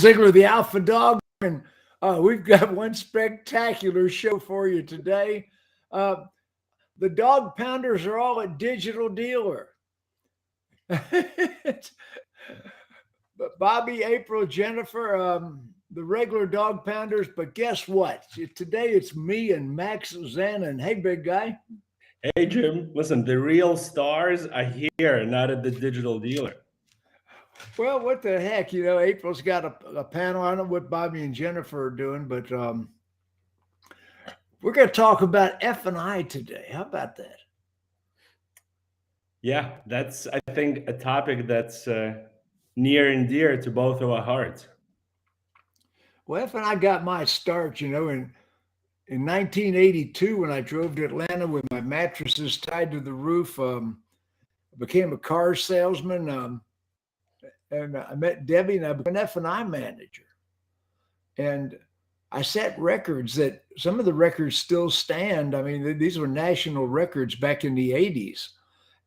Ziegler, the Alpha Dog, and we've got one spectacular show for you today. Uh, the Dawg Pounders are all at Digital Dealer. But Bobbie, April, Jennifer, the regular Dawg Pounders. But guess what? Today it's me and Max Zanan. Hey, big guy. Hey, Jim. Listen, the real stars are here, not at the Digital Dealer. Well, what the heck? You know, April's got a panel. I don't know what Bobbie and Jennifer are doing, but we're going to talk about F&I today. How about that? Yeah, that's, I think, a topic that's near and dear to both of our hearts. Well, F&I got my start, you know, in 1982 when I drove to Atlanta with my mattresses tied to the roof. I became a car salesman. And I met Debbie, and I became an F&I manager. And I set records that some of the records still stand. I mean, these were national records back in the 80s.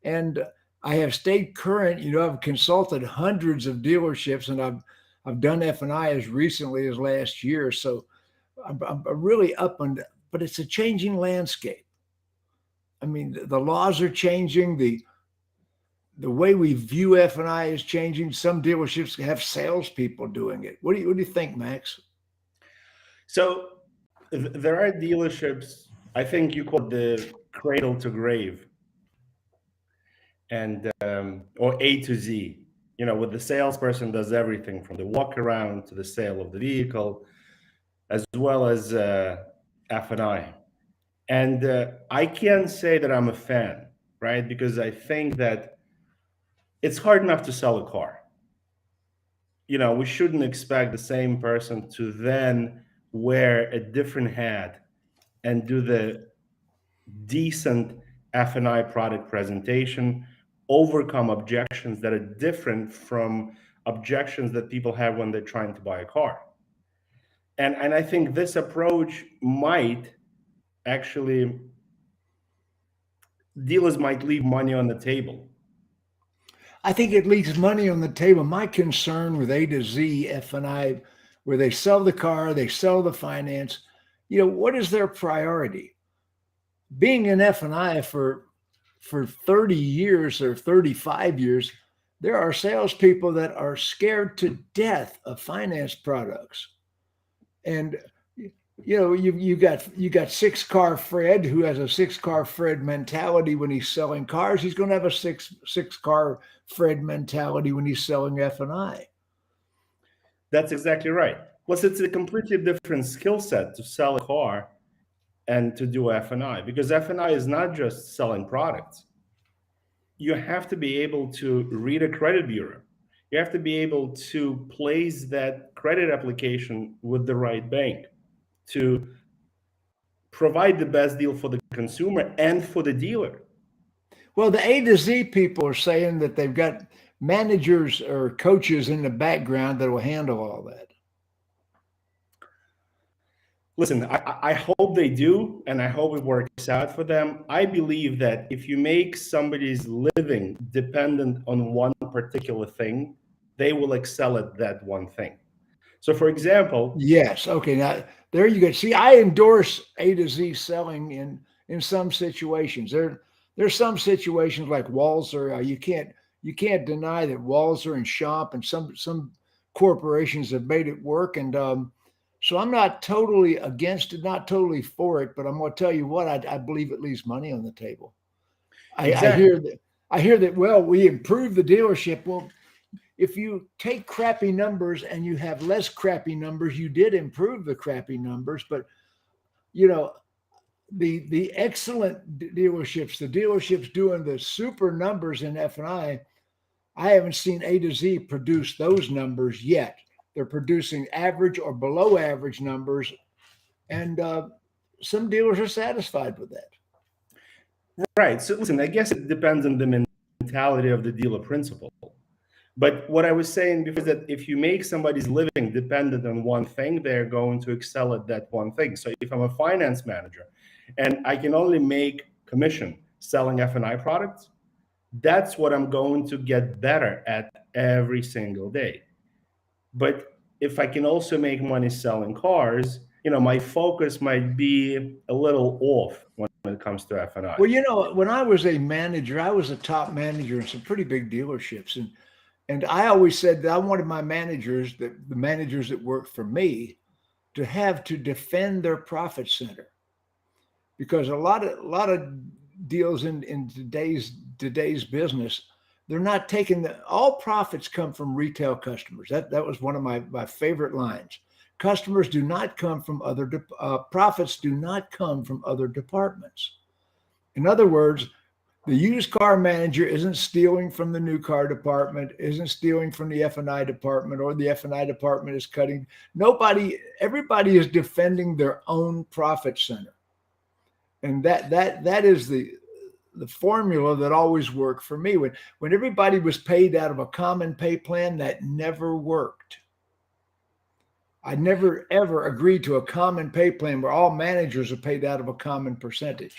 And I have stayed current. You know, I've consulted hundreds of dealerships, and I've done F&I as recently as last year. So I'm really up on that. But it's a changing landscape. I mean, the laws are changing. The way we view F&I is changing. Some dealerships have salespeople doing it. What do you think, Max? So there are dealerships, I think you call it the cradle to grave, and or A to Z. You know, where the salesperson does everything from the walk around to the sale of the vehicle, as well as F&I. And I can't say that I'm a fan, right? Because I think that it's hard enough to sell a car. You know, we shouldn't expect the same person to then wear a different hat and do the decent F&I product presentation, overcome objections that are different from objections that people have when they're trying to buy a car. And I think this approach might actually, dealers might leave money on the table. I think it leaves money on the table. My concern with A to Z F&I, where they sell the car, they sell the finance, you know, what is their priority? Being in F&I for 30 years or 35 years, there are salespeople that are scared to death of finance products. And you know, you got six car Fred, who has a six car Fred mentality when he's selling cars. He's going to have a six car Fred mentality when he's selling F&I. That's exactly right. Plus, it's a completely different skill set to sell a car and to do F&I, because F&I is not just selling products. You have to be able to read a credit bureau. You have to be able to place that credit application with the right bank to provide the best deal for the consumer and for the dealer. Well, the A to Z people are saying that they've got managers or coaches in the background that will handle all that. Listen, I hope they do, and I hope it works out for them. I believe that if you make somebody's living dependent on one particular thing, they will excel at that one thing. So, for example, yes, okay, now there you go. See, I endorse A to Z selling in some situations. There's some situations like Walzer. You can't deny that Walzer and Shop and some corporations have made it work. And so I'm not totally against it, not totally for it, but I'm going to tell you what, I believe it leaves money on the table. exactly. I hear that, well, we improve the dealership. Well, if you take crappy numbers and you have less crappy numbers, you did improve the crappy numbers. But, you know, the excellent dealerships, the dealerships doing the super numbers in F&I haven't seen A to Z produce those numbers yet. They're producing average or below average numbers, and some dealers are satisfied with that. Right. So listen, I guess it depends on the mentality of the dealer principle. But what I was saying before is that if you make somebody's living dependent on one thing, they're going to excel at that one thing. So if I'm a finance manager and I can only make commission selling F&I products, that's what I'm going to get better at every single day. But if I can also make money selling cars, my focus might be a little off when it comes to F&I. Well, when I was a manager, I was a top manager in some pretty big dealerships, and I always said that I wanted my managers, the managers that worked for me, to have to defend their profit center, because a lot of deals in today's business, they're not taking all profits come from retail customers. That was one of my favorite lines. Customers do not come from profits do not come from other departments. In other words, the used car manager isn't stealing from the new car department, isn't stealing from the F&I department, or the F&I department is cutting. Everybody is defending their own profit center. And that is the formula that always worked for me. When everybody was paid out of a common pay plan, that never worked. I never ever agreed to a common pay plan where all managers are paid out of a common percentage.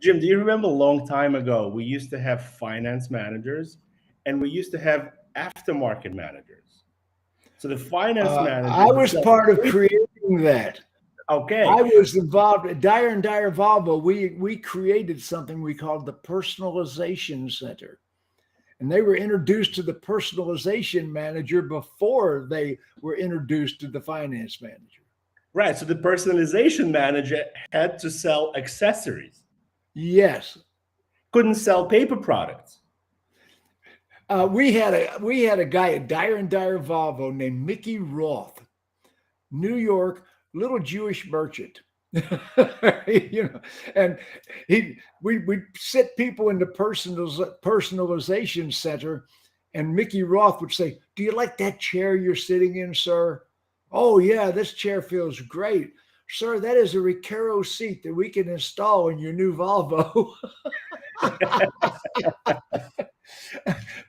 Jim, do you remember a long time ago, we used to have finance managers and we used to have aftermarket managers. So the finance manager. I was part of creating that. Okay. I was involved at Dyer and Dyer Volvo. We created something we called the Personalization Center. And they were introduced to the personalization manager before they were introduced to the finance manager. Right. So the personalization manager had to sell accessories. Yes. Couldn't sell paper products. We had a guy at Dyer and Dyer Volvo named Mickey Roth, New York, little Jewish merchant. And we sit people in the personalization center, and Mickey Roth would say, "Do you like that chair you're sitting in, sir?" "Oh yeah, this chair feels great. Sir, that is a Recaro seat that we can install in your new Volvo."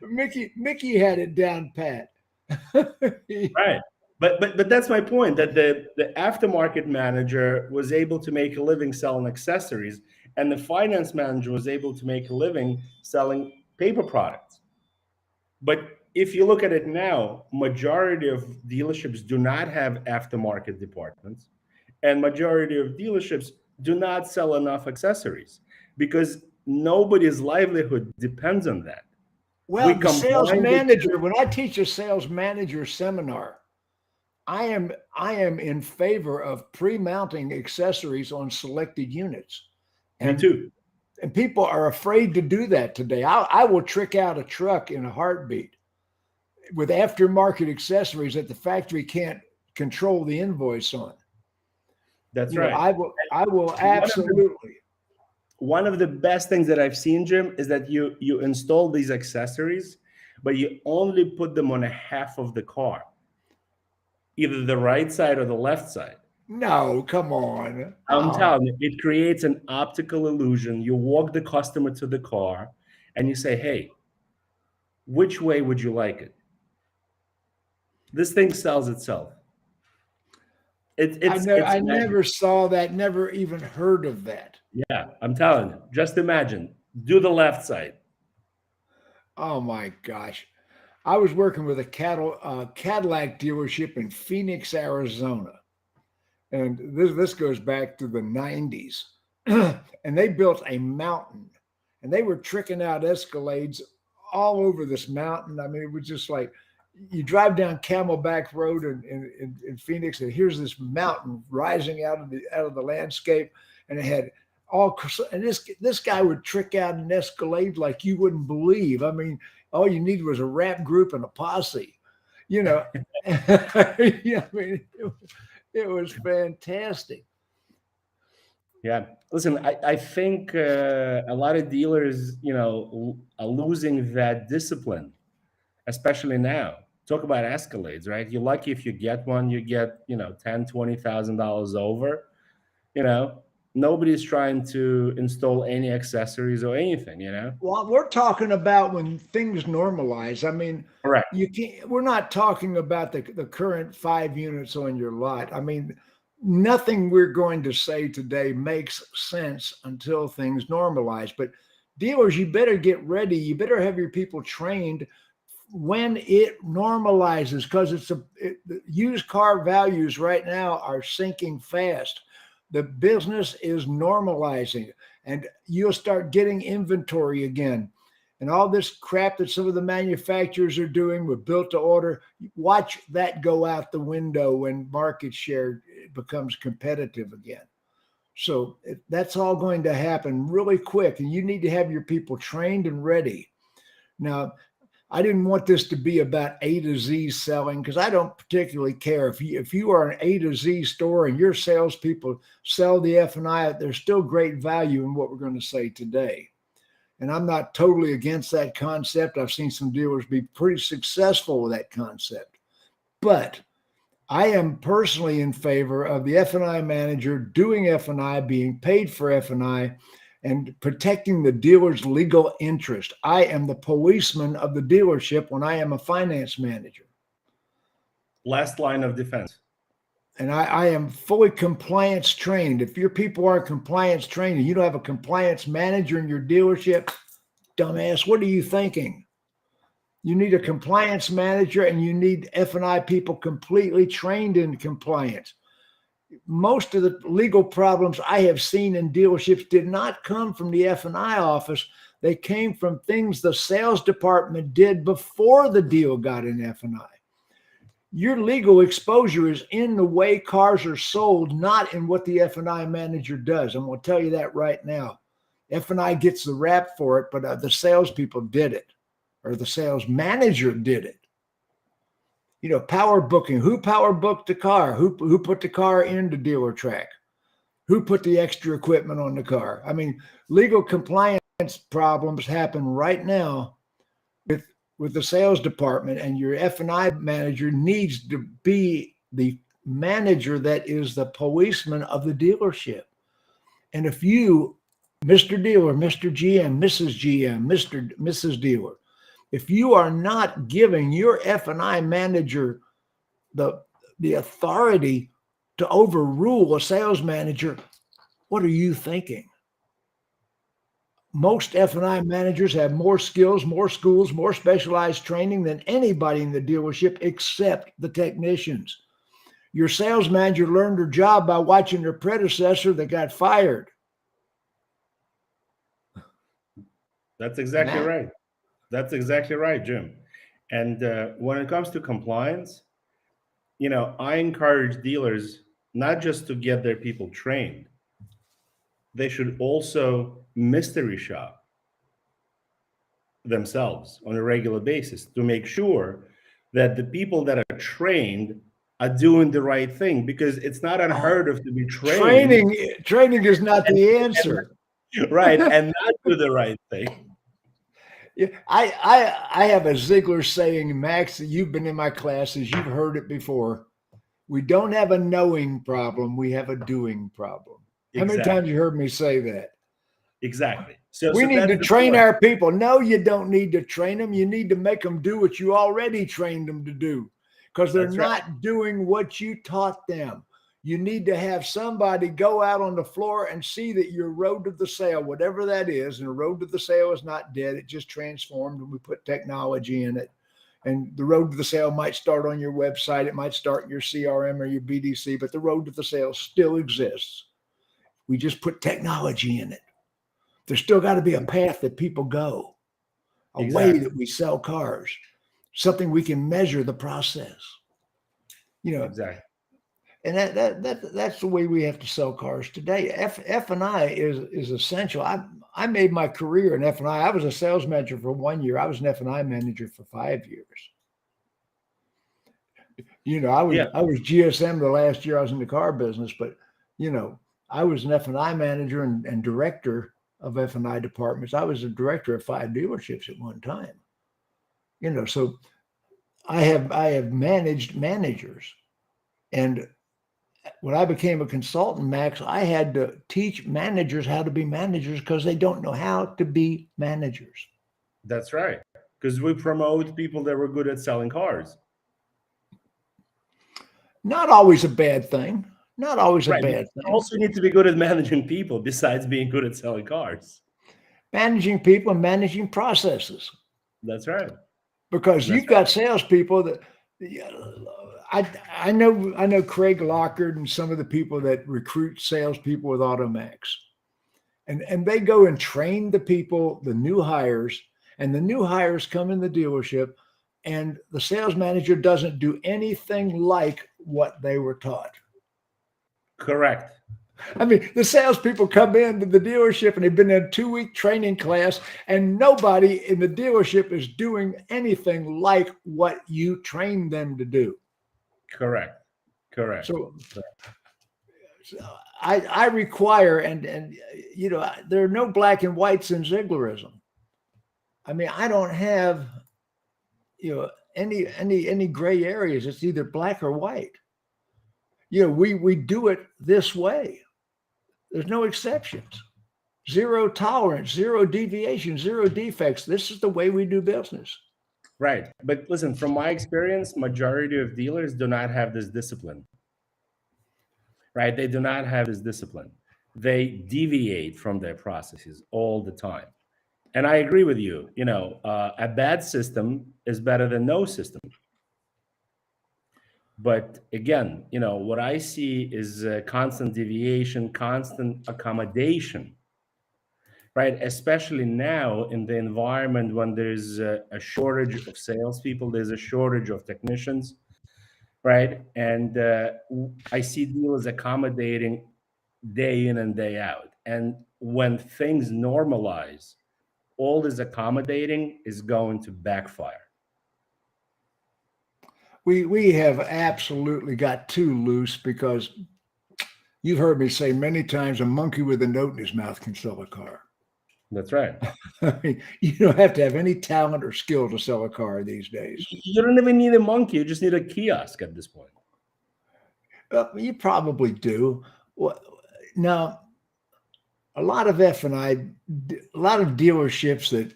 Mickey had it down pat. Right. But that's my point, that the aftermarket manager was able to make a living selling accessories, and the finance manager was able to make a living selling paper products. But if you look at it now, majority of dealerships do not have aftermarket departments, and majority of dealerships do not sell enough accessories because nobody's livelihood depends on that. Well, the sales manager, when I teach a sales manager seminar, I am in favor of pre-mounting accessories on selected units. Me too. And people are afraid to do that today. I will trick out a truck in a heartbeat with aftermarket accessories that the factory can't control the invoice on. That's right. I will absolutely. One of the best things that I've seen, Jim, is that you install these accessories, but you only put them on a half of the car, either the right side or the left side. No, come on. I'm telling you, it creates an optical illusion. You walk the customer to the car and you say, "Hey, which way would you like it?" This thing sells itself. I never saw that, never even heard of that. Yeah, I'm telling you. Just imagine. Do the left side. Oh my gosh. I was working with a Cadillac dealership in Phoenix, Arizona. And this goes back to the 90s. And they built a mountain. And they were tricking out Escalades all over this mountain. I mean, it was just like, you drive down Camelback Road in Phoenix, and here's this mountain rising out of the landscape, and it had and this guy would trick out an Escalade like you wouldn't believe. I mean, all you needed was a rap group and a posse, Yeah, I mean, it was fantastic. Yeah. Listen, I think a lot of dealers, are losing that discipline, especially now. Talk about Escalades, right? You're lucky if you get one, you get, $10,000, $20,000 over. Nobody's trying to install any accessories or anything, Well, we're talking about when things normalize. I mean, correct. We're not talking about the current 5 units on your lot. I mean, nothing we're going to say today makes sense until things normalize. But dealers, you better get ready. You better have your people trained when it normalizes, because the used car values right now are sinking fast. The business is normalizing, and you'll start getting inventory again. And all this crap that some of the manufacturers are doing with built to order, watch that go out the window when market share becomes competitive again. So that's all going to happen really quick, and you need to have your people trained and ready. Now, I didn't want this to be about A to Z selling, because I don't particularly care. If you are an A to Z store and your salespeople sell the F&I, there's still great value in what we're going to say today. And I'm not totally against that concept. I've seen some dealers be pretty successful with that concept. But I am personally in favor of the F&I manager doing F&I, being paid for F&I, and protecting the dealer's legal interest. I am the policeman of the dealership when I am a finance manager. Last line of defense. And I am fully compliance trained. If your people aren't compliance trained and you don't have a compliance manager in your dealership, dumbass, what are you thinking? You need a compliance manager, and you need F&I people completely trained in compliance. Most of the legal problems I have seen in dealerships did not come from the F&I office. They came from things the sales department did before the deal got in F&I. Your legal exposure is in the way cars are sold, not in what the F&I manager does. I'm going to tell you that right now. F&I gets the rap for it, but the salespeople did it, or the sales manager did it. You know, power booking. Who power booked the car? Who put the car into dealer track? Who put the extra equipment on the car? I mean, legal compliance problems happen right now with the sales department, and your F&I manager needs to be the manager that is the policeman of the dealership. And if you, Mr. Dealer, Mr. GM, Mrs. GM, Mrs. Dealer, if you are not giving your F&I manager the authority to overrule a sales manager, what are you thinking? Most F&I managers have more skills, more schools, more specialized training than anybody in the dealership except the technicians. Your sales manager learned her job by watching her predecessor that got fired. That's exactly right. That's exactly right, Jim. And when it comes to compliance, you know, I encourage dealers not just to get their people trained, they should also mystery shop themselves on a regular basis to make sure that the people that are trained are doing the right thing, because it's not unheard of to be trained. Training is not the answer. Right, and not do the right thing. Yeah, I have a Ziegler saying, Max, you've been in my classes, you've heard it before. We don't have a knowing problem, we have a doing problem. How many times you heard me say that? Exactly. So we need to train our people. No, you don't need to train them. You need to make them do what you already trained them to do, because they're not doing what you taught them. You need to have somebody go out on the floor and see that your road to the sale, whatever that is, and the road to the sale is not dead. It just transformed, and we put technology in it. And the road to the sale might start on your website. It might start in your CRM or your BDC, but the road to the sale still exists. We just put technology in it. There's still got to be a path that people go, a way that we sell cars, something we can measure the process. You know, and that's the way we have to sell cars today. F&I is essential. I made my career in F&I. I was a sales manager for 1 year. I was an F&I manager for 5 years. You know, I was GSM the last year I was in the car business, but you know, I was an F&I manager and director of F&I departments. I was a director of 5 dealerships at one time. You know, so I have managed managers. And when I became a consultant, Max, I had to teach managers how to be managers because they don't know how to be managers. That's right. Because we promote people that were good at selling cars. Not always a bad thing. Not always a bad thing. You also need to be good at managing people besides being good at selling cars. Managing people and managing processes. That's right. because That's you've got salespeople that I know Craig Lockard and some of the people that recruit salespeople with Automax, and they go and train the people, the new hires, and the new hires come in the dealership, and the sales manager doesn't do anything like what they were taught. correct. I mean, the salespeople come into the dealership and they've been in a 2-week training class, and nobody in the dealership is doing anything like what you trained them to do. Correct. So I require, and you know, there are no black and whites in Zieglerism. I mean, I don't have, you know, any gray areas. It's either black or white. You know, we do it this way. There's no exceptions. Zero tolerance, zero deviation, zero defects. This is the way we do business. Right. But listen, from my experience, majority of dealers do not have this discipline. Right? They do not have this discipline. They deviate from their processes all the time. And I agree with you. You know, a bad system is better than no system. But again, you know, what I see is constant deviation, constant accommodation, right? Especially now in the environment when there's a shortage of salespeople, there's a shortage of technicians, right? And I see dealers accommodating day in and day out. And when things normalize, all this accommodating is going to backfire. We have absolutely got too loose, because you've heard me say many times, a monkey with a note in his mouth can sell a car. That's right. I mean, you don't have to have any talent or skill to sell a car these days. You don't even need a monkey. You just need a kiosk at this point. You probably do. Well, now, a lot of F&I, a lot of dealerships that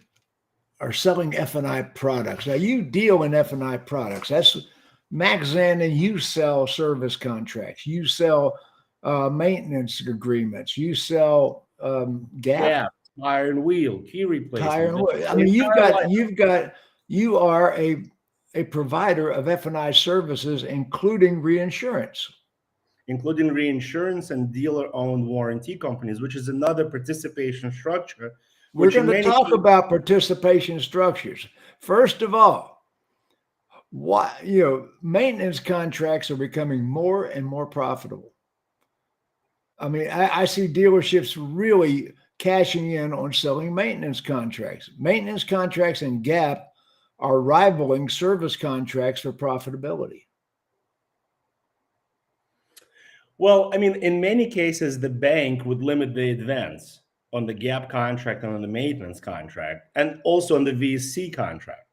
are selling F&I products. Now, you deal in F&I products. That's Max Zanan. You sell service contracts. You sell maintenance agreements. You sell gap. Yeah, tire and wheel, key replacement. Tire and wheel. I mean, you are a provider of F&I services, including reinsurance. Including reinsurance and dealer-owned warranty companies, which is another participation structure. We're going to talk about participation structures. First of all, maintenance contracts are becoming more and more profitable. I mean, I see dealerships really cashing in on selling maintenance contracts. Maintenance contracts and gap are rivaling service contracts for profitability. Well, I mean, in many cases, the bank would limit the advance on the gap contract and on the maintenance contract, and also on the VSC contract.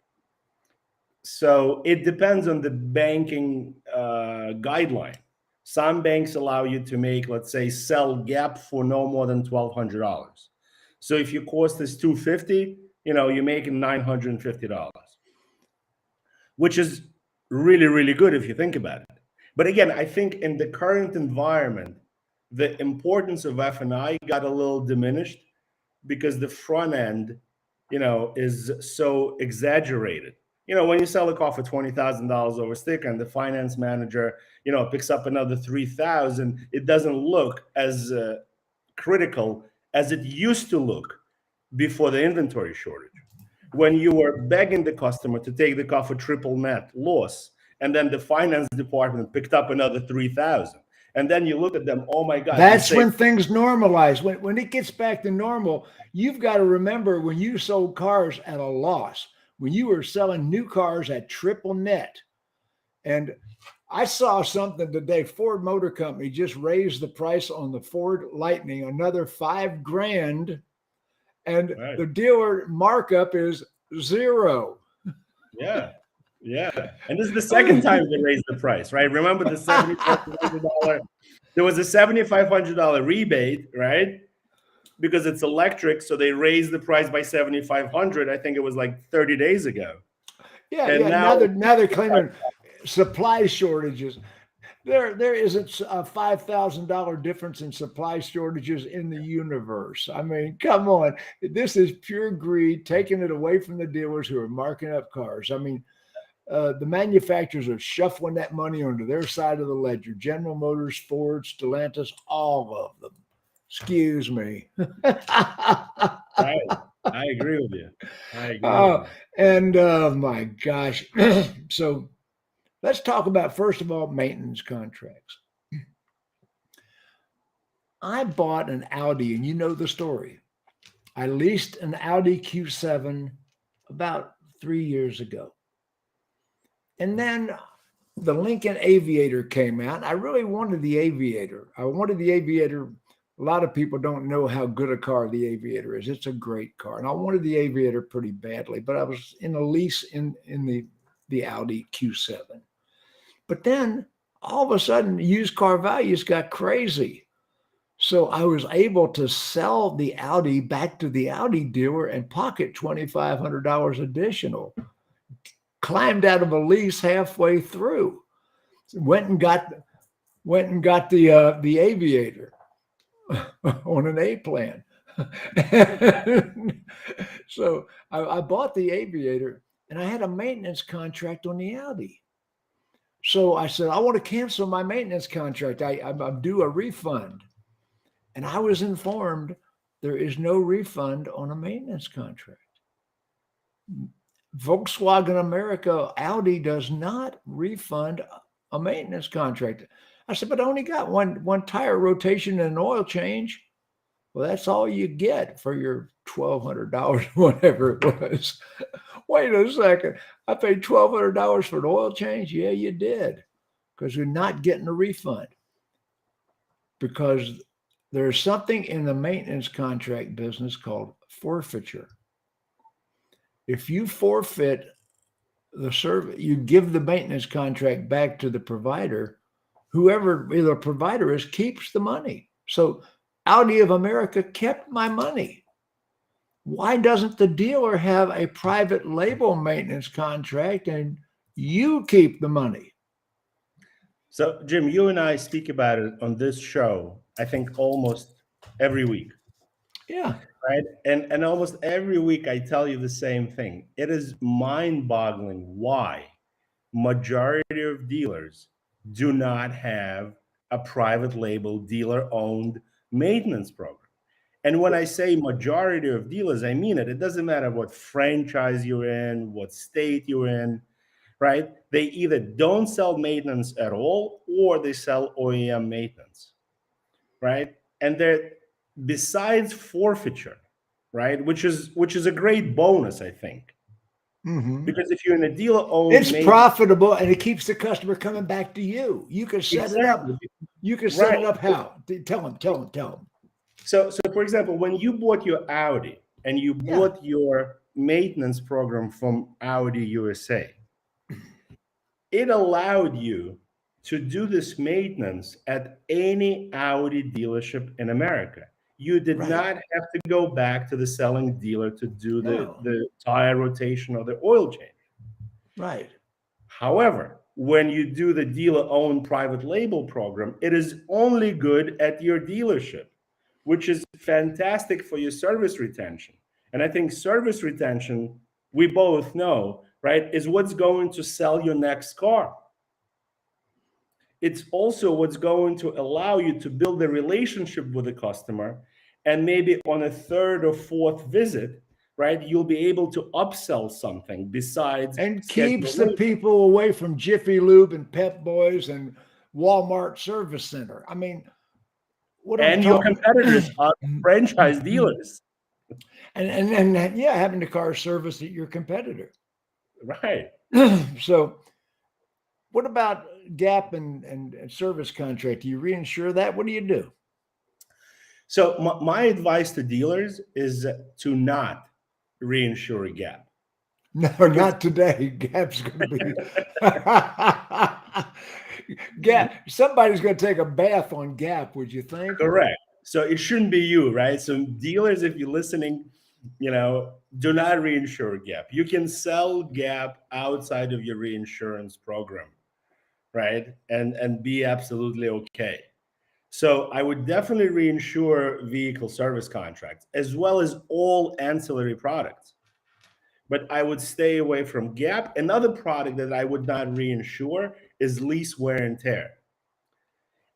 So it depends on the banking guideline. Some banks allow you to make, let's say, sell gap for no more than $1,200. So if your cost is $250, you're making $950, which is really, really good if you think about it. But again, I think in the current environment, the importance of F&I got a little diminished because the front end, is so exaggerated. When you sell a car for $20,000 over sticker and the finance manager, picks up another $3,000, it doesn't look as critical as it used to look before the inventory shortage. When you were begging the customer to take the car for triple net loss, and then the finance department picked up another $3,000. And then you look at them, oh my God. That's when things normalize. When it gets back to normal, you've got to remember when you sold cars at a loss, when you were selling new cars at triple net. And I saw something today, Ford Motor Company just raised the price on the Ford Lightning another $5,000. And right. The dealer markup is $0. Yeah. Yeah, and this is the second time they raised the price, right? Remember the $7,500? There was a $7,500 rebate, right? Because it's electric, so they raised the price by $7,500. I think it was like 30 days ago. Yeah, and now they're claiming supply shortages. There isn't a $5,000 difference in supply shortages in the universe. I mean, come on. This is pure greed, taking it away from the dealers who are marking up cars. I mean, the manufacturers are shuffling that money onto their side of the ledger. General Motors, Ford, Stellantis, all of them. Excuse me. Right. I agree with you. I agree with Oh, you. and my gosh. So let's talk about, first of all, maintenance contracts. I bought an Audi, and you know the story. I leased an Audi Q7 about 3 years ago. And then the Lincoln Aviator came out. I really wanted the Aviator. I wanted the Aviator. A lot of people don't know how good a car the Aviator is. It's a great car. And I wanted the Aviator pretty badly, but I was in a lease in the Audi Q7. But then all of a sudden, used car values got crazy. So I was able to sell the Audi back to the Audi dealer and pocket $2,500 additional. Climbed out of a lease halfway through. Went and got the Aviator on an A plan. So I bought the Aviator, and I had a maintenance contract on the Audi. So I said, I want to cancel my maintenance contract. I'm due a refund. And I was informed there is no refund on a maintenance contract. Volkswagen America, Audi does not refund a maintenance contract. I said, but I only got one tire rotation and an oil change. Well, that's all you get for your $1,200, whatever it was. Wait a second. I paid $1,200 for an oil change? Yeah, you did. Because you're not getting a refund. Because there's something in the maintenance contract business called forfeiture. If you forfeit the service, you give the maintenance contract back to the provider, whoever the provider is keeps the money. So Audi of America kept my money. Why doesn't the dealer have a private label maintenance contract and you keep the money? So, Jim, you and I speak about it on this show, I think almost every week. Yeah. Right. And almost every week I tell you the same thing. It is mind-boggling why majority of dealers do not have a private label dealer-owned maintenance program. And when I say majority of dealers, I mean it. It doesn't matter what franchise you're in, what state you're in, right? They either don't sell maintenance at all or they sell OEM maintenance, right? And they're, besides forfeiture, right, which is a great bonus, I think, because if you're in a dealer-owned, it's profitable and it keeps the customer coming back to you. You can set it up. You can set it up how? Tell them. So for example, when you bought your Audi and you bought your maintenance program from Audi USA, it allowed you to do this maintenance at any Audi dealership in America. You did not have to go back to the selling dealer to do the tire rotation or the oil change. Right. However, when you do the dealer-owned private label program, it is only good at your dealership, which is fantastic for your service retention. And I think service retention, we both know, right, is what's going to sell your next car. It's also what's going to allow you to build a relationship with the customer. And maybe on a third or fourth visit, right, you'll be able to upsell something besides. And keeps the people away from Jiffy Lube and Pep Boys and Walmart Service Center. I mean, and your competitors are franchise dealers. And having the car service at your competitor. Right. So what about gap and service contract? Do you reinsure that? What do you do? So my advice to dealers is to not reinsure a gap. No, not today. Gap's going to be Gap. Somebody's going to take a bath on Gap, would you think? Correct. So it shouldn't be you, right? So dealers, if you're listening, do not reinsure Gap. You can sell Gap outside of your reinsurance program, right? And be absolutely okay. So I would definitely reinsure vehicle service contracts as well as all ancillary products. But I would stay away from gap. Another product that I would not reinsure is lease wear and tear.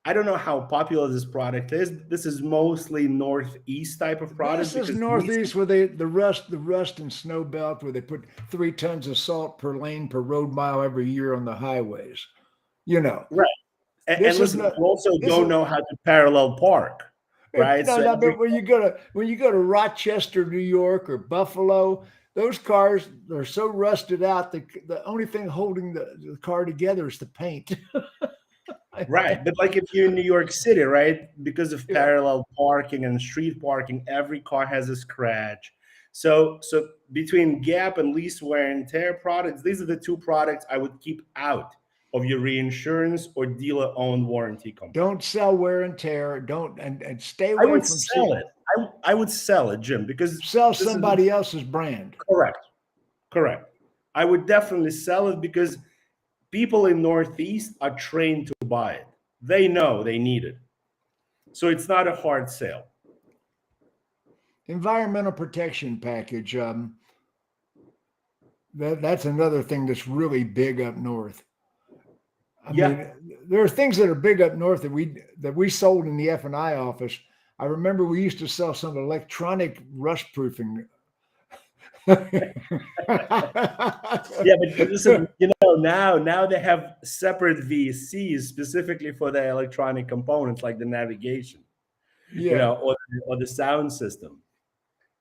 I don't know how popular this product is. This is mostly Northeast type of product This is because Northeast where the rust and snow belt where they put 3 tons of salt per lane per road mile every year on the highways. You know, right. And this is listen, not. you also This don't is know how to parallel park, right? no, So no. every But when you go to Rochester, New York, or Buffalo, those cars are so rusted out. The only thing holding the car together is the paint. right, but like if you're in New York City, right? Because of Yeah. parallel parking and street parking, every car has a scratch. So between gap and lease wear and tear products, these are the two products I would keep out of your reinsurance or dealer owned warranty company. Don't sell wear and tear. Don't and stay I away would from sell it. I would sell it, Jim, because sell this is somebody else's brand. correct. Correct. I would definitely sell it because people in Northeast are trained to buy it. They know they need it. So it's not a hard sale. Environmental protection package. That's another thing that's really big up north. I Yeah. mean, there are things that are big up north that we sold in the F&I office. I remember we used to sell some electronic rust proofing. Yeah, but listen, now they have separate VCs specifically for the electronic components like the navigation, Yeah. or the sound system.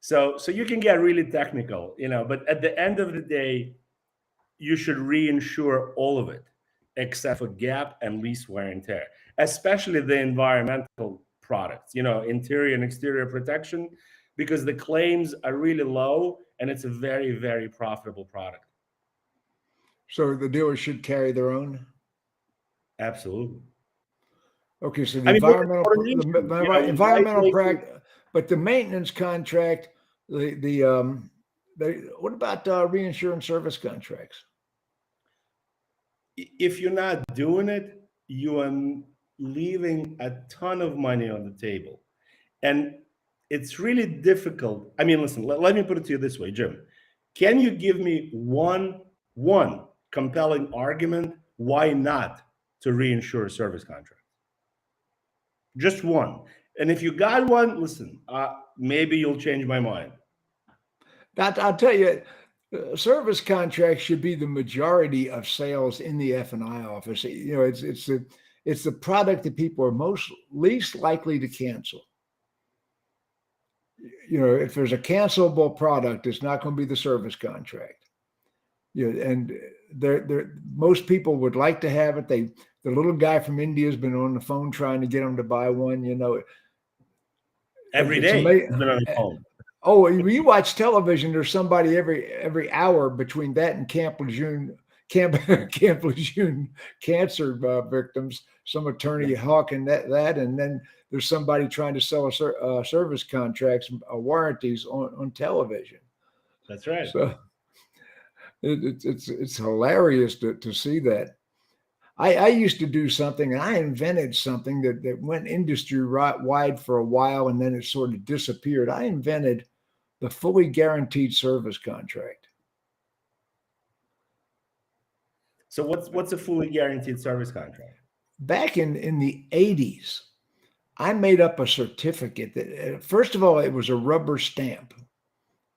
So you can get really technical, but at the end of the day, you should reinsure all of it except for gap and lease wear and tear, especially the environmental products, interior and exterior protection, because the claims are really low and it's a very, very profitable product. So the dealers should carry their own. Absolutely. Okay, so the I mean, environmental practice, but the maintenance contract, what about reinsurance service contracts? if you're not doing it, you are leaving a ton of money on the table. And it's really difficult. I mean, listen, let me put it to you this way, Jim. Can you give me one compelling argument why not to reinsure a service contract? Just one. And if you got one, listen, maybe you'll change my mind. I'll tell you, service contracts should be the majority of sales in the F&I office. It's the product that people are least likely to cancel. If there's a cancelable product, it's not going to be the service contract. And most people would like to have it. The little guy from India has been on the phone trying to get them to buy one. Every day, he's been on the phone. Oh, you watch television. There's somebody every hour between that and Camp Lejeune cancer victims. Some attorney hawking that, and then there's somebody trying to sell service contracts, warranties on television. That's right. So it's hilarious to see that. I used to do something, and I invented something that went industry wide for a while, and then it sort of disappeared. I invented the fully guaranteed service contract. So what's a fully guaranteed service contract? Back in the 80s, I made up a certificate that, first of all, it was a rubber stamp.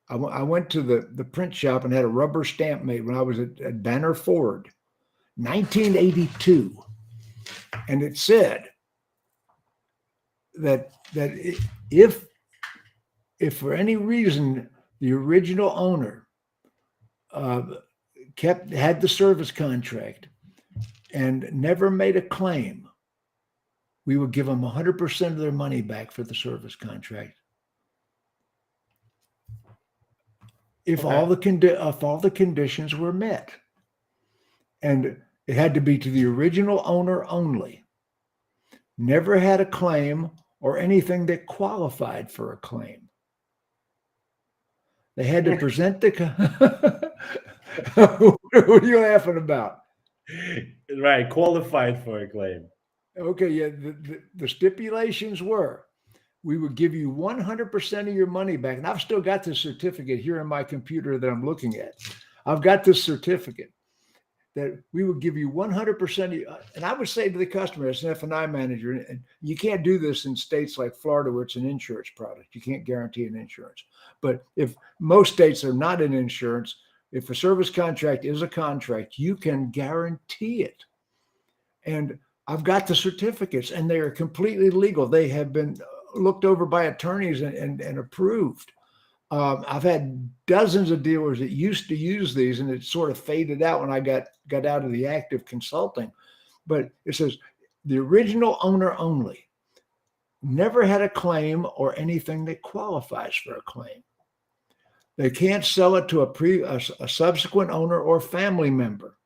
I went to the print shop and had a rubber stamp made when I was at Banner Ford, 1982. And it said that if for any reason the original owner had the service contract and never made a claim, we would give them 100% of their money back for the service contract. If all the conditions were met, and it had to be to the original owner only. Never had a claim or anything that qualified for a claim. They had to present the. What are you laughing about? Right, qualified for a claim. Okay, yeah. The stipulations were we would give you 100% of your money back. And I've still got this certificate here in my computer that I'm looking at. I've got this certificate that we would give you 100%. And I would say to the customer as an F&I manager, and you can't do this in states like Florida where it's an insurance product. You can't guarantee an insurance. But if most states are not in insurance, if a service contract is a contract, you can guarantee it. And I've got the certificates and they are completely legal. They have been looked over by attorneys and approved. I've had dozens of dealers that used to use these, and it sort of faded out when I got out of the active consulting. But it says the original owner only, never had a claim or anything that qualifies for a claim. They can't sell it to a subsequent owner or family member.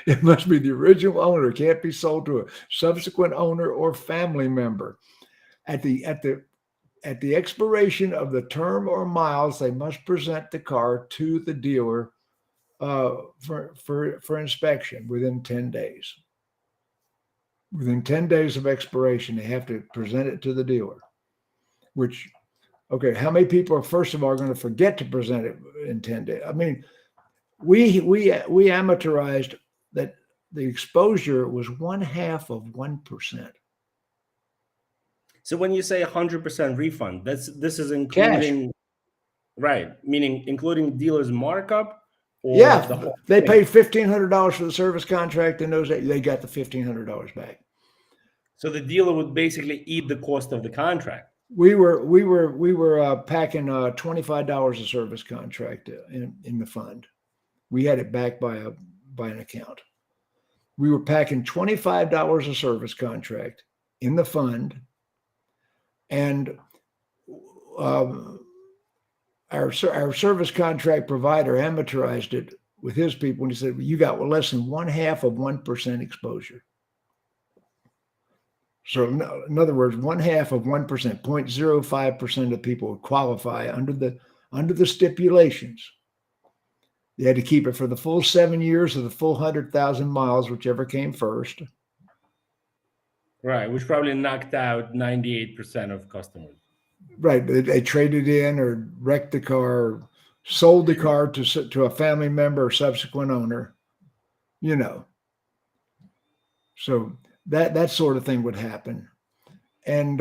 It must be the original owner. It can't be sold to a subsequent owner or family member. At the expiration of the term or miles, they must present the car to the dealer for inspection within 10 days. Within 10 days of expiration, they have to present it to the dealer. Which, okay, how many people are first of all going to forget to present it in 10 days? I mean, we amateurized that the exposure was 0.5%. So when you say 100% refund, this is including Cash. Right, meaning including dealer's markup, or Yeah, the whole they thing? paid $1,500 for the service contract, and they got the $1,500 back. So the dealer would basically eat the cost of the contract. We were packing $25 a service contract in the fund. We had it backed by an account. We were packing $25 a service contract in the fund, and our service contract provider amateurized it with his people, and he said, "You got less than 0.5% exposure." So in other words, 0.5%, 0.05% of people would qualify under the stipulations. They had to keep it for the full 7 years or the full 100,000 miles, whichever came first. Right, which probably knocked out 98% of customers. Right, they traded in or wrecked the car, or sold the car to a family member or subsequent owner, you know. So that sort of thing would happen. And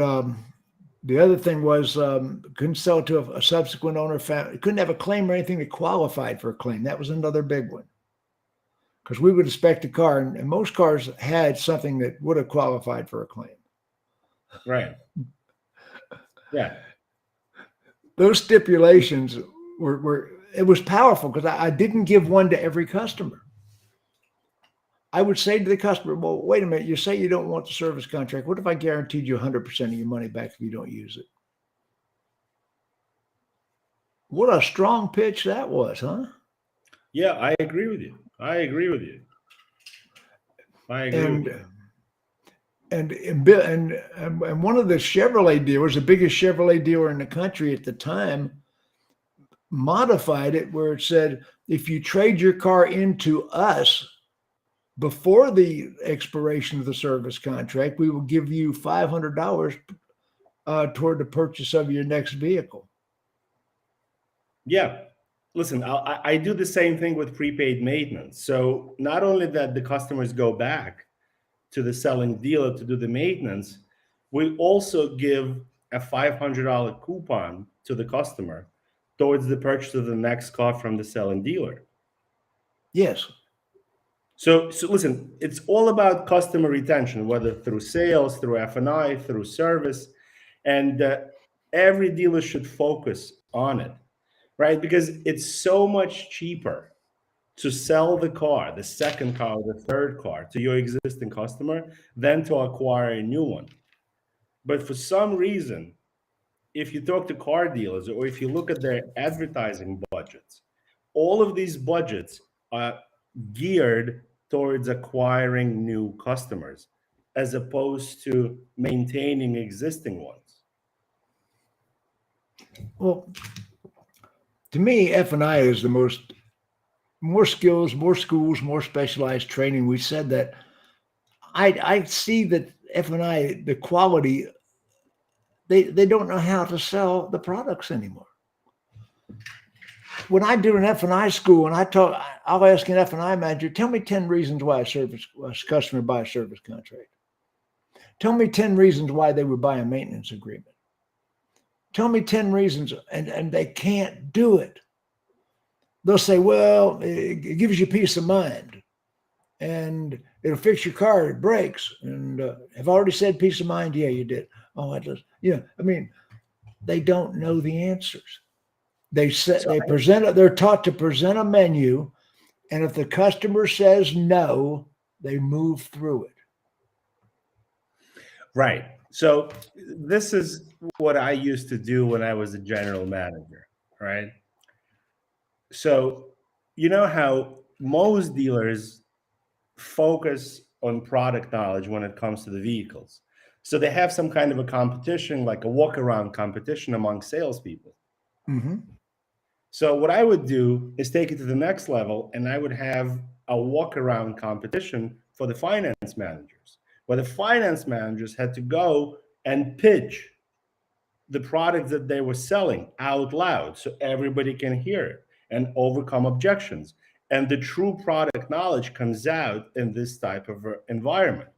the other thing was couldn't sell it to a subsequent owner. Couldn't have a claim or anything that qualified for a claim. That was another big one. Because we would inspect a car, and most cars had something that would have qualified for a claim. Right. Yeah. Those stipulations it was powerful because I didn't give one to every customer. I would say to the customer, well, wait a minute, you say you don't want the service contract. What if I guaranteed you 100% of your money back if you don't use it? What a strong pitch that was, huh? Yeah, I agree with you. I agree with you. And one of the Chevrolet dealers, the biggest Chevrolet dealer in the country at the time, modified it where it said, if you trade your car into us before the expiration of the service contract, we will give you $500 toward the purchase of your next vehicle. Yeah. Listen, I do the same thing with prepaid maintenance. So not only that the customers go back to the selling dealer to do the maintenance, we also give a $500 coupon to the customer towards the purchase of the next car from the selling dealer. Yes. So listen, it's all about customer retention, whether through sales, through F&I, through service, and every dealer should focus on it, right? Because it's so much cheaper to sell the car, the second car, or the third car to your existing customer than to acquire a new one. But for some reason, if you talk to car dealers or if you look at their advertising budgets, all of these budgets are geared towards acquiring new customers as opposed to maintaining existing ones. Well, to me, F&I is the most more skills, more schools, more specialized training. We said that. I see that F&I, the quality, they don't know how to sell the products anymore. When I do an F&I school and I'll ask an F&I manager, tell me 10 reasons why a customer buy a service contract. Tell me 10 reasons why they would buy a maintenance agreement. Tell me 10 reasons, and they can't do it. They'll say, well, it gives you peace of mind, and it'll fix your car, it breaks. And have I already said peace of mind? Yeah, you did. Oh, I just, I mean, they don't know the answers. They're taught to present a menu, and if the customer says no, they move through it. Right. So this is what I used to do when I was a general manager, right? So you know how most dealers focus on product knowledge when it comes to the vehicles. So they have some kind of a competition, like a walk-around competition among salespeople. Mm-hmm. So what I would do is take it to the next level, and I would have a walk-around competition for the finance managers, where the finance managers had to go and pitch the product that they were selling out loud so everybody can hear it and overcome objections. And the true product knowledge comes out in this type of environment.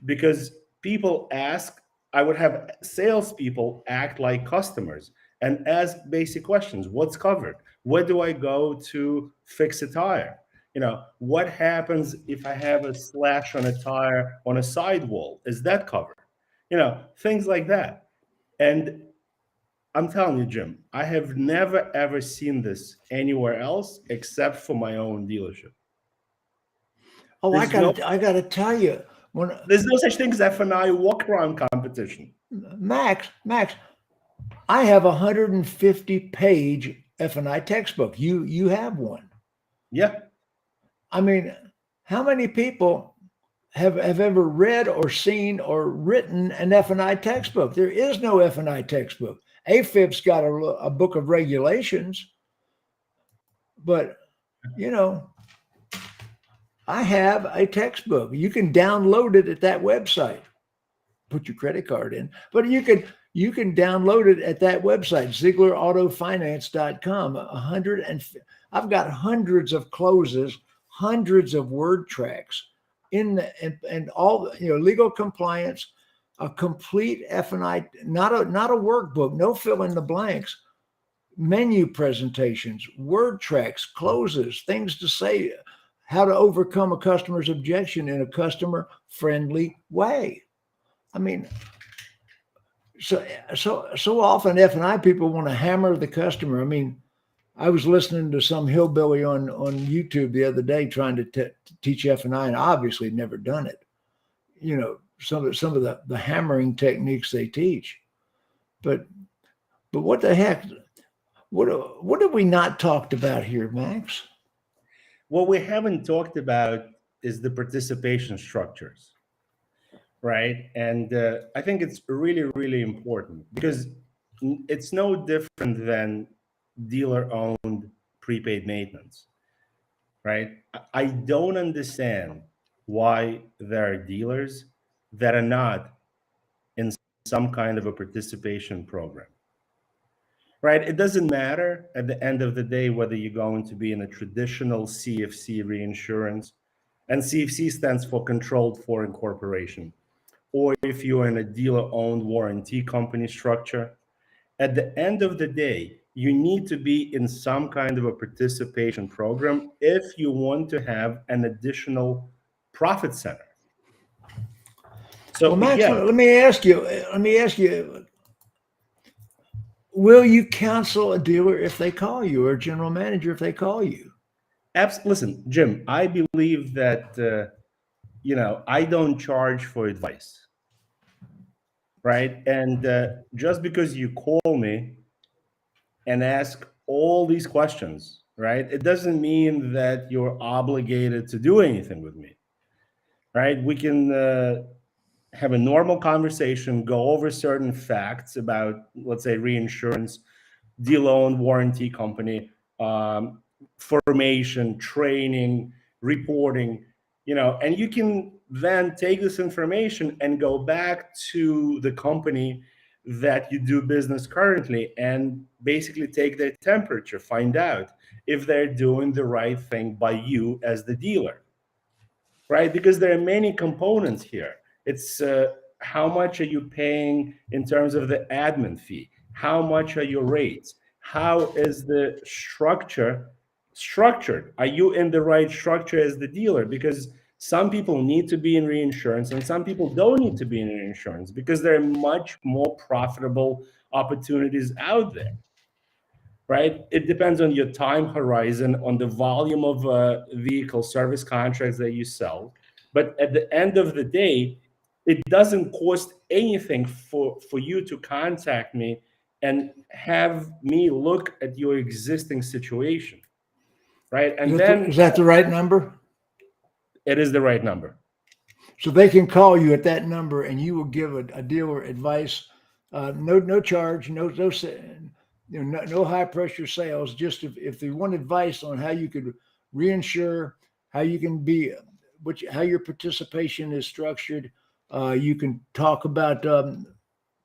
Because people ask, I would have salespeople act like customers and ask basic questions. What's covered? Where do I go to fix a tire? What happens if I have a slash on a tire on a sidewall? Is that covered? Things like that. And I'm telling you, Jim, I have never, ever seen this anywhere else except for my own dealership. Oh, I gotta tell you, there's no such thing as F&I walk-around competition. Max, I have a 150-page F&I textbook. You have one. Yeah. I mean, how many people have ever read or seen or written an F&I textbook? There is no F&I textbook. AFIP's got a book of regulations, but I have a textbook. You can download it at that website. Put your credit card in, but you can download it at that website, ZieglerAutofinance.com. I've got hundreds of closes, hundreds of word tracks and all legal compliance, a complete F&I, not a workbook, no fill in the blanks, menu presentations, word tracks, closes, things to say, how to overcome a customer's objection in a customer friendly way. I mean, so often F&I people want to hammer the customer. I mean, I was listening to some hillbilly on YouTube the other day trying to teach F&I, and obviously never done it. Some of the hammering techniques they teach, but what the heck? What have we not talked about here, Max? What we haven't talked about is the participation structures, right? And I think it's really, really important because it's no different than dealer-owned prepaid maintenance, right? I don't understand why there are dealers that are not in some kind of a participation program, right? It doesn't matter at the end of the day whether you're going to be in a traditional CFC reinsurance, and CFC stands for Controlled Foreign Corporation, or if you're in a dealer-owned warranty company structure. At the end of the day, you need to be in some kind of a participation program if you want to have an additional profit center. So, well, Max, let me ask you, will you counsel a dealer if they call you, or a general manager if they call you? Listen, Jim, I believe that, I don't charge for advice, right? And just because you call me and ask all these questions, right, it doesn't mean that you're obligated to do anything with me, right? We can have a normal conversation, go over certain facts about, let's say, reinsurance, deal-owned warranty company, formation, training, reporting, and you can then take this information and go back to the company that you do business currently and basically take their temperature, find out if they're doing the right thing by you as the dealer, right? Because there are many components here. It's how much are you paying in terms of the admin fee? How much are your rates? How is the structure structured? Are you in the right structure as the dealer? Because some people need to be in reinsurance and some people don't need to be in reinsurance because there are much more profitable opportunities out there, right? It depends on your time horizon, on the volume of vehicle service contracts that you sell. But at the end of the day, it doesn't cost anything for you to contact me and have me look at your existing situation, right? And Is that the right number? It is the right number. So they can call you at that number, and you will give a dealer advice. No charge, no high pressure sales. Just if they want advice on how you could reinsure, how you can be, how your participation is structured. You can talk about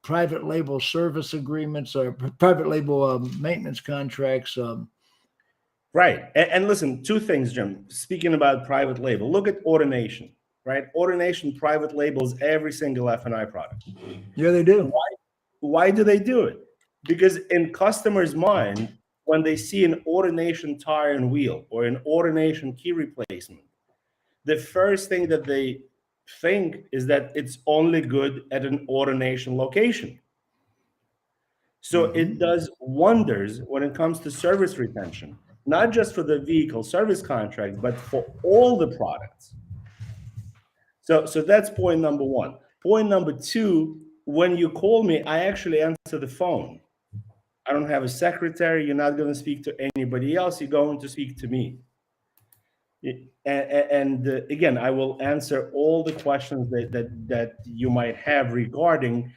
private label service agreements or private label maintenance contracts. Right. And listen, two things, Jim. Speaking about private label, look at AutoNation, right? AutoNation private labels every single F&I product. Yeah, they do. Why do they do it? Because in customers' mind, when they see an AutoNation tire and wheel or an AutoNation key replacement, the first thing that they think is that it's only good at an AutoNation location. So it does wonders when it comes to service retention, not just for the vehicle service contracts, but for all the products. So that's point number one. Point number two, when you call me, I actually answer the phone. I don't have a secretary. You're not going to speak to anybody else. You're going to speak to me. And again, I will answer all the questions that you might have regarding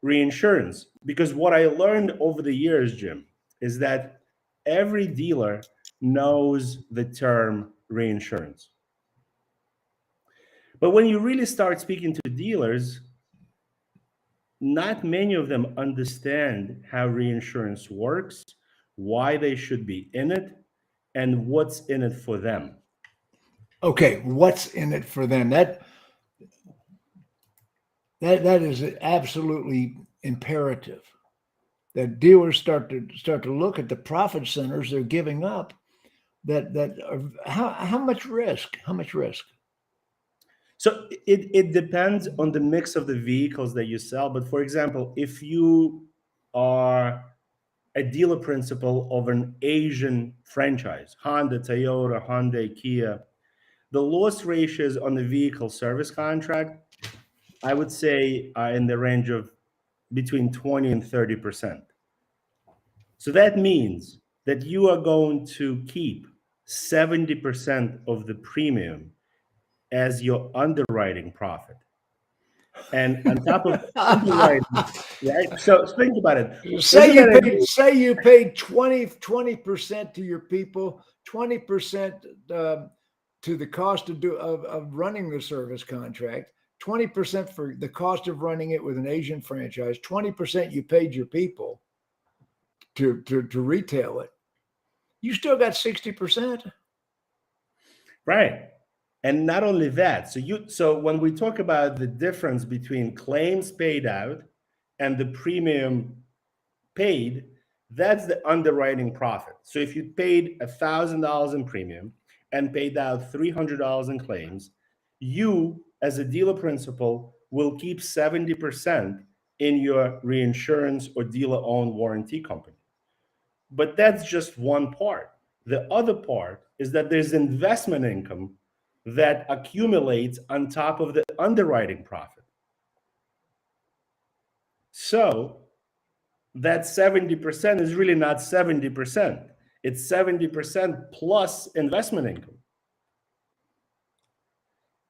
reinsurance. Because what I learned over the years, Jim, is that every dealer knows the term reinsurance. But when you really start speaking to dealers, not many of them understand how reinsurance works, why they should be in it, and what's in it for them. Okay, what's in it for them? That is absolutely imperative. That dealers start to look at the profit centers they're giving up. That are, how much risk? How much risk? So it depends on the mix of the vehicles that you sell. But for example, if you are a dealer principal of an Asian franchise, Honda, Toyota, Hyundai, Kia, the loss ratios on the vehicle service contract, I would say, are in the range of between 20 and 30%. So that means that you are going to keep 70% of the premium as your underwriting profit. And on top of underwriting, right? So think about it. Say you paid 20% to your people, 20% to the cost of running the service contract, 20% for the cost of running it with an Asian franchise, 20% you paid your people to retail it. You still got 60%. Right. And not only that, so when we talk about the difference between claims paid out and the premium paid, that's the underwriting profit. So if you paid $1,000 in premium and paid out $300 in claims, you as a dealer principal will keep 70% in your reinsurance or dealer-owned warranty company. But that's just one part. The other part is that there's investment income that accumulates on top of the underwriting profit. So that 70% is really not 70%. It's 70% plus investment income.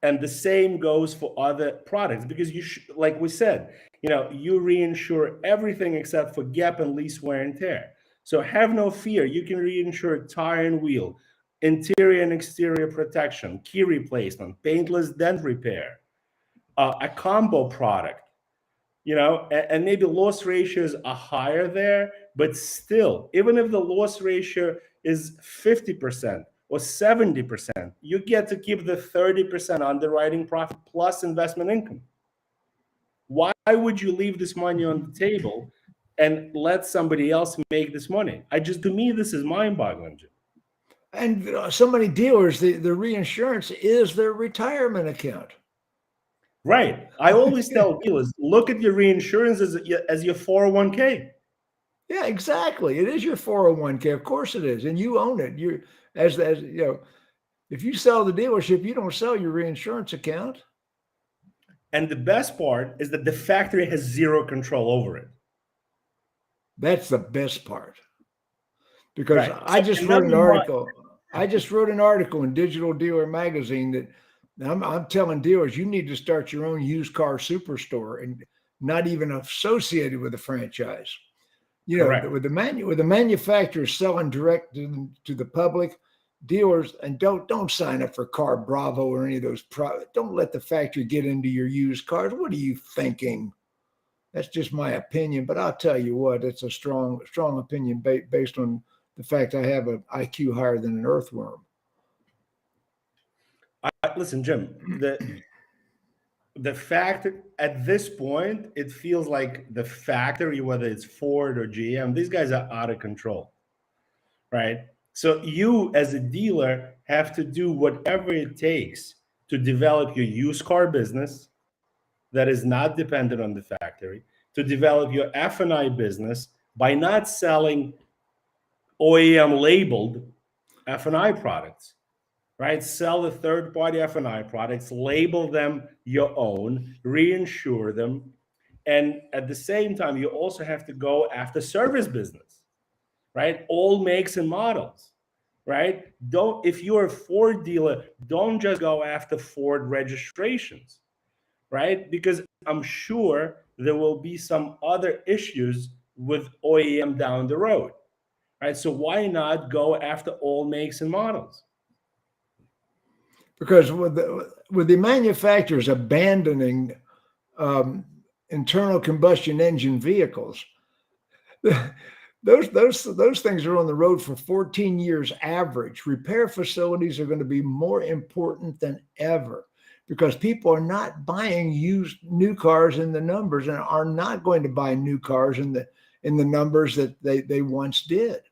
And the same goes for other products because like we said, you reinsure everything except for gap and lease wear and tear. So have no fear. You can reinsure tire and wheel, interior and exterior protection, key replacement, paintless dent repair, a combo product, and maybe loss ratios are higher there, but still, even if the loss ratio is 50% or 70%, you get to keep the 30% underwriting profit plus investment income. Why would you leave this money on the table and let somebody else make this money? To me, this is mind-boggling, Jim. And so many dealers, the reinsurance is their retirement account. Right. I always tell dealers, look at your reinsurance as your 401k. Yeah, exactly. It is your 401k. Of course it is. And you own it. You as if you sell the dealership, you don't sell your reinsurance account. And the best part is that the factory has zero control over it. That's the best part. Because right. I just wrote an article. I just wrote an article in Digital Dealer Magazine that I'm telling dealers, you need to start your own used car superstore and not even associated with a franchise. Correct. With the manufacturers selling direct to the public, dealers, and don't sign up for Car Bravo or any of those. Don't let the factory get into your used cars. What are you thinking? That's just my opinion, but I'll tell you what, it's a strong opinion based on the fact I have an IQ higher than an earthworm. Listen, Jim, the fact at this point, it feels like the factory, whether it's Ford or GM, these guys are out of control, right? So you as a dealer have to do whatever it takes to develop your used car business that is not dependent on the factory, to develop your F&I business by not selling OEM labeled F&I products, right? Sell the third-party F&I products, label them your own, reinsure them, and at the same time, you also have to go after service business, right? All makes and models, right? If you're a Ford dealer, don't just go after Ford registrations, right? Because I'm sure there will be some other issues with OEM down the road, right? So why not go after all makes and models? Because with the manufacturers abandoning internal combustion engine vehicles, those things are on the road for 14 years average. Repair facilities are going to be more important than ever because people are not buying used new cars in the numbers and are not going to buy new cars in the numbers that they once did.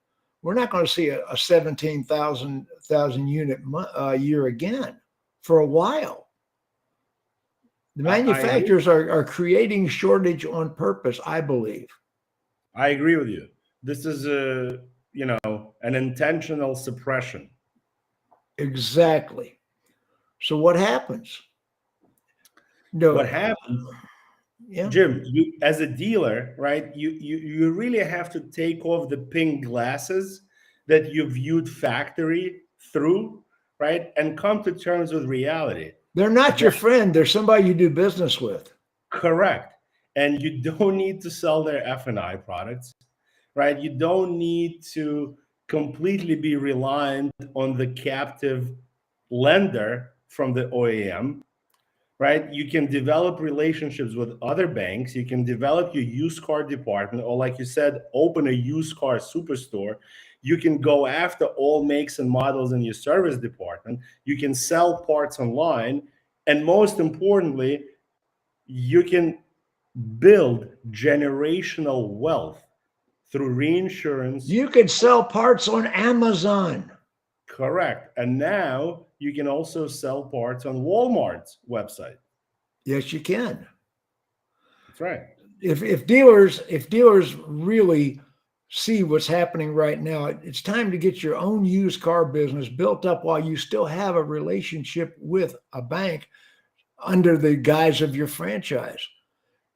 We're not going to see a 17,000 unit year again for a while. The manufacturers are creating shortage on purpose, I believe. I agree with you. This is an intentional suppression. Exactly. So what happens? What happens, yeah. Jim, you as a dealer, right? You really have to take off the pink glasses that you viewed factory through, right? And come to terms with reality. They're not your friend. They're somebody you do business with. Correct. And you don't need to sell their F&I products, right? You don't need to completely be reliant on the captive lender from the OEM, right? You can develop relationships with other banks. You can develop your used car department, or like you said, open a used car superstore. You can go after all makes and models in your service department. You can sell parts online. And most importantly, you can build generational wealth through reinsurance. You can sell parts on Amazon. Correct. And now you can also sell parts on Walmart's website. Yes, you can. That's right. If dealers really see what's happening right now, it's time to get your own used car business built up while you still have a relationship with a bank under the guise of your franchise.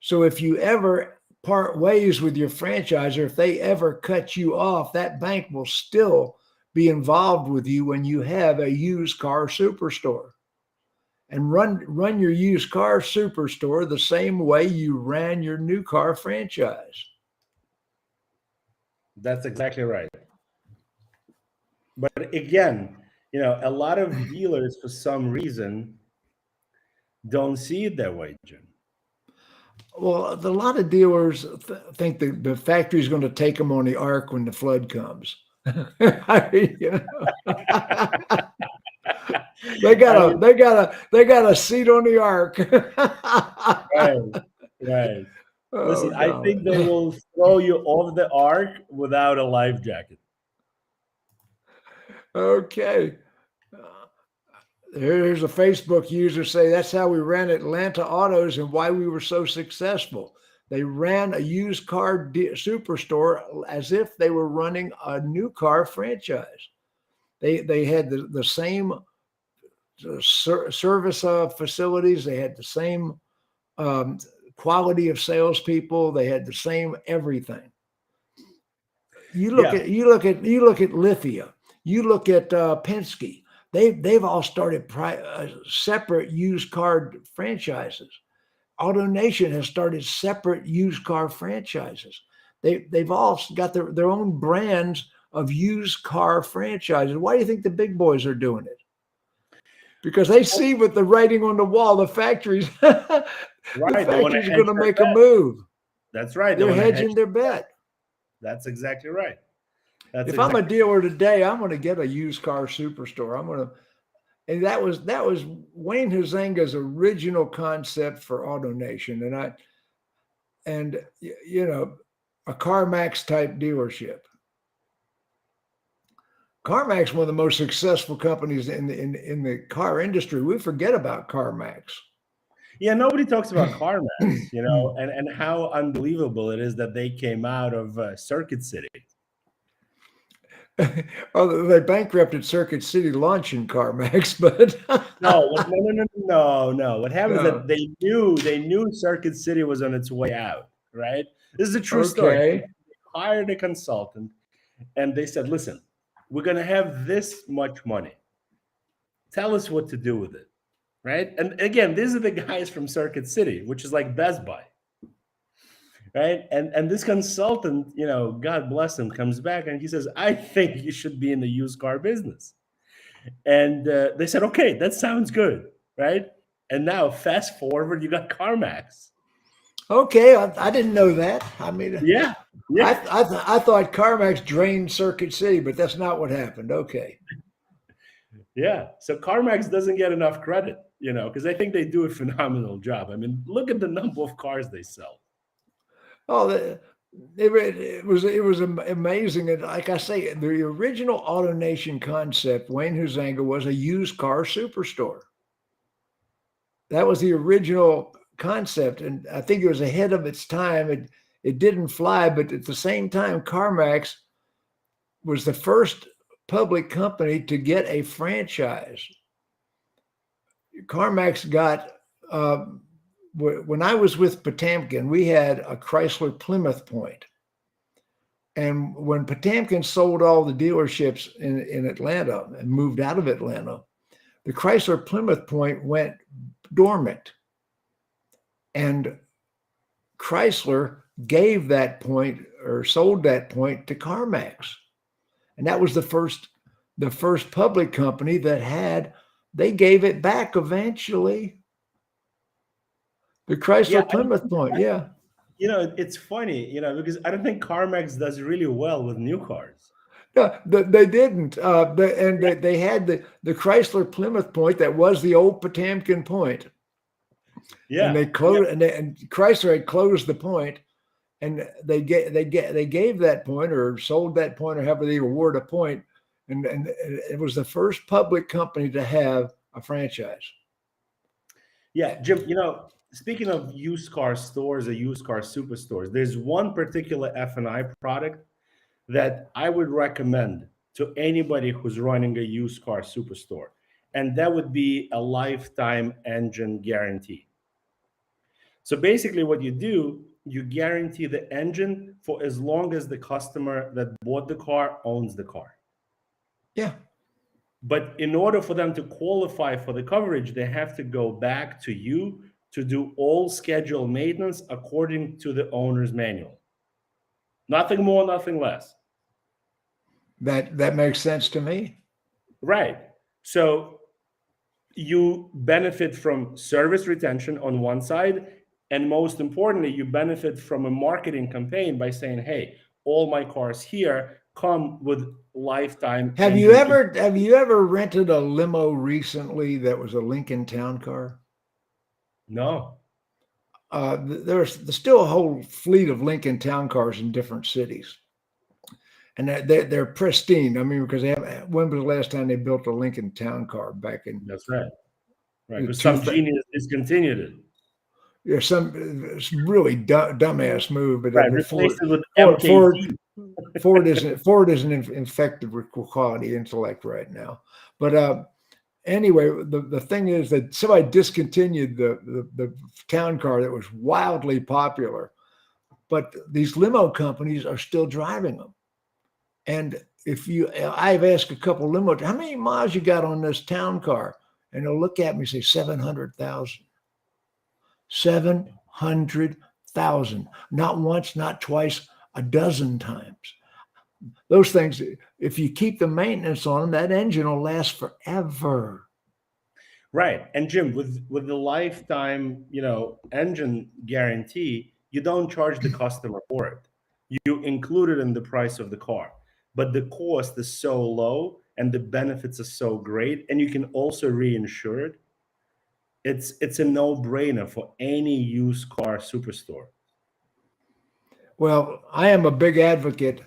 So if you ever part ways with your franchisor, if they ever cut you off, that bank will still be involved with you when you have a used car superstore. And run your used car superstore the same way you ran your new car franchise. That's exactly right. But again, a lot of dealers, for some reason, don't see it that way, Jim. Well, a lot of dealers think the factory's going to take them on the ark when the flood comes. You know? They got a seat on the ark. Right, right. Oh Listen, I think they God. will throw you off the ark without a life jacket. Okay. Here's a Facebook user say that's how we ran Atlanta Autos and why we were so successful. They ran a used car superstore as if they were running a new car franchise. They had the same service facilities. They had the same quality of salespeople. They had the same everything. You look Yeah. at Lithia. You look at Penske. They've all started separate used car franchises. AutoNation has started separate used car franchises. They've all got their own brands of used car franchises. Why do you think the big boys are doing it? Because they see with the writing on the wall, the factories, the Right. They want to factories are hedge going to their make a bet. move. That's right. They They're want to hedge hedging their bet. That's exactly right. That's If I'm a exactly dealer today, I'm going to get a used car superstore. And that was Wayne Huizenga's original concept for AutoNation, and a CarMax type dealership. CarMax, one of the most successful companies in the car industry. We forget about CarMax. Yeah, nobody talks about CarMax, and how unbelievable it is that they came out of Circuit City. Oh, they bankrupted Circuit City launching CarMax, but No. What happened is no. that they knew Circuit City was on its way out, right? This is a true story. Okay. They hired a consultant and they said, listen, we're going to have this much money. Tell us what to do with it, right? And again, these are the guys from Circuit City, which is like Best Buy, right? And this consultant, God bless him, comes back and he says, I think you should be in the used car business. And they said, okay, that sounds good, right? And now fast forward, you got CarMax. Okay, I didn't know that. I mean, Yeah. I thought CarMax drained Circuit City, but that's not what happened. Okay. Yeah. So CarMax doesn't get enough credit, because I think they do a phenomenal job. I mean, look at the number of cars they sell. Oh, it was amazing. And like I say, the original AutoNation concept, Wayne Huizenga, was a used car superstore. That was the original concept, and I think it was ahead of its time. It didn't fly, but at the same time, CarMax was the first public company to get a franchise. CarMax got when I was with Potamkin, we had a Chrysler Plymouth Point. And when Potamkin sold all the dealerships in Atlanta and moved out of Atlanta, the Chrysler Plymouth Point went dormant. And Chrysler gave that point or sold that point to CarMax. And that was the first public company they gave it back eventually. The Chrysler Plymouth Point, yeah. It's funny, because I don't think CarMax does really well with new cars. No, they didn't. They had the Chrysler Plymouth Point that was the old Potamkin Point. Yeah. And they closed, and Chrysler had closed the point, and they gave that point or sold that point or however they award a point, and it was the first public company to have a franchise. Yeah, Jim, speaking of used car stores or used car superstores, there's one particular F&I product that I would recommend to anybody who's running a used car superstore, and that would be a lifetime engine guarantee. So basically what you do, you guarantee the engine for as long as the customer that bought the car owns the car. Yeah. But in order for them to qualify for the coverage, they have to go back to you to do all scheduled maintenance according to the owner's manual. Nothing more, nothing less. That makes sense to me. Right. So you benefit from service retention on one side, and most importantly, you benefit from a marketing campaign by saying, "Hey, all my cars here come with lifetime engine." Have you ever rented a limo recently that was a Lincoln Town Car? No. There's still a whole fleet of Lincoln Town Cars in different cities, and they're pristine. I mean, because they have. When was the last time they built a Lincoln Town Car? Back in That's right. Right. the Because two. some genius discontinued it. There's some it's really dumbass move, but Right. Replaced it with Ford, MKZ. Ford isn't infected with quality intellect right now. But anyway, the thing is that somebody discontinued the town car that was wildly popular, but these limo companies are still driving them. And I've asked a couple limo, how many miles you got on this town car? And they'll look at me and say 700,000. 700,000. Not once, not twice, a dozen times. Those things, if you keep the maintenance on them, that engine will last forever. Right. And Jim, with the lifetime, engine guarantee, you don't charge the customer for it. You include it in the price of the car. But the cost is so low and the benefits are so great, and you can also reinsure it. It's a no-brainer for any used car superstore. Well, I am a big advocate,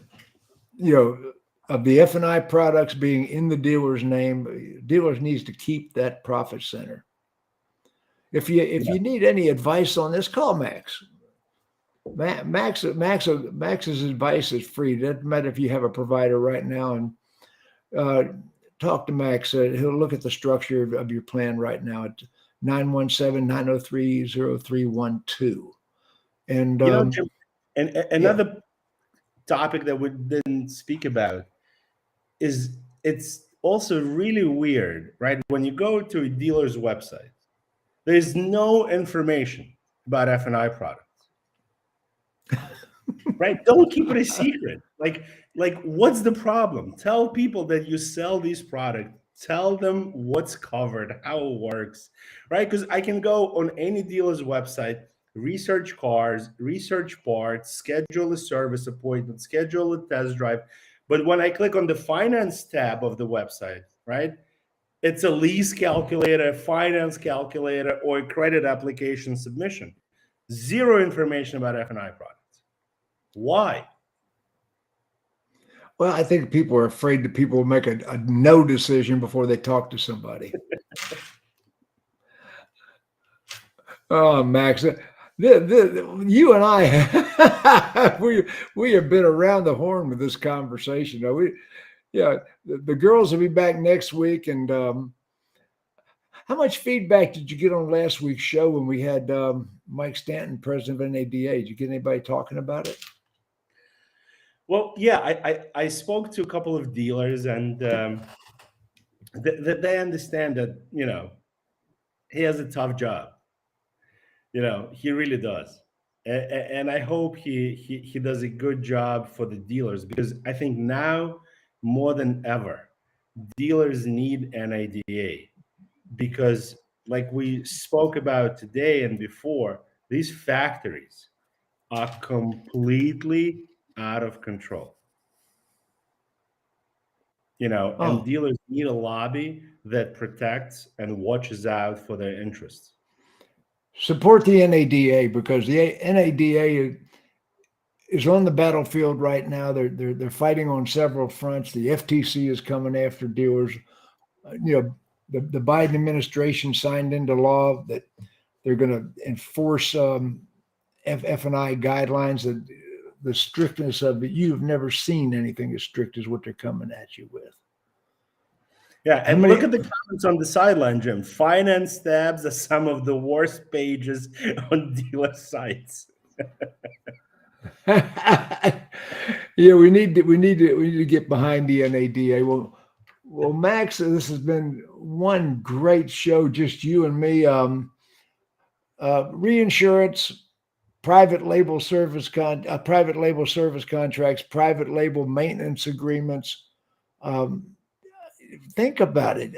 of the F&I products being in the dealer's name. Dealers needs to keep that profit center. If you need any advice on this, call Max. Max's advice is free. It doesn't matter if you have a provider right now, and talk to Max. He'll look at the structure of your plan right now at 917-903-0312. And Jim, and another topic that we didn't speak about is it's also really weird, right? When you go to a dealer's website, there's no information about F&I products. Right? Don't keep it a secret. Like what's the problem? Tell people that you sell these products. Tell them what's covered, how it works, right? Because I can go on any dealer's website, research cars, research parts, schedule a service appointment, schedule a test drive. But when I click on the finance tab of the website, right, it's a lease calculator, a finance calculator, or a credit application submission. Zero information about F&I products. Why? Well, I think people are afraid that people will make a no decision before they talk to somebody. Oh, Max, you and I, we have been around the horn with this conversation. The girls will be back next week. And how much feedback did you get on last week's show when we had Mike Stanton, president of NADA? Did you get anybody talking about it? Well, yeah, I spoke to a couple of dealers, and they understand that he has a tough job. He really does, and I hope he does a good job for the dealers, because I think now more than ever, dealers need NADA, because like we spoke about today and before, these factories are completely out of control. And dealers need a lobby that protects and watches out for their interests. Support the NADA, because the NADA is on the battlefield right now. They're fighting on several fronts. The FTC is coming after dealers. The Biden administration signed into law that they're going to enforce F&I guidelines, that the strictness of it. You've never seen anything as strict as what they're coming at you with. Yeah, and look at the comments on the sideline, Jim. Finance tabs are some of the worst pages on dealer sites. Yeah, we need to get behind the NADA. Well, Max, this has been one great show, just you and me. Reinsurance, private label service contracts, private label maintenance agreements. Um, think about it.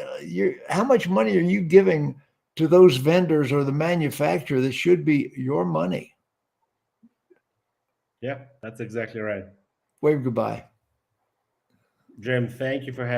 How much money are you giving to those vendors or the manufacturer that should be your money? Yeah, that's exactly right. Wave goodbye. Jim, thank you for